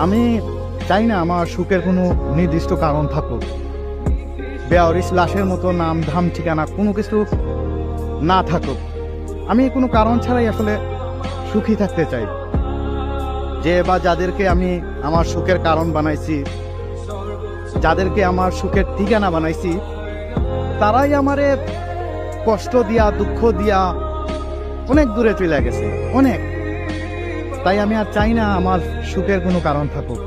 আমি চাই না আমার সুখের কোনো নির্দিষ্ট কারণ থাকুক। বেয়ারিস লাশের মতো নাম ধাম ঠিকানা কোনো কিছু না থাকুক। আমি কোনো কারণ ছাড়াই আসলে সুখী থাকতে চাই। যে বা যাদেরকে আমি আমার সুখের কারণ বানাইছি, যাদেরকে আমার সুখের ঠিকানা বানাইছি, তারাই আমারে কষ্ট দিয়া দুঃখ দিয়া অনেক দূরে চলে গেছে, অনেক। তাই আমি আর চাই না আমার সুখের কোনো কারণ থাকুক।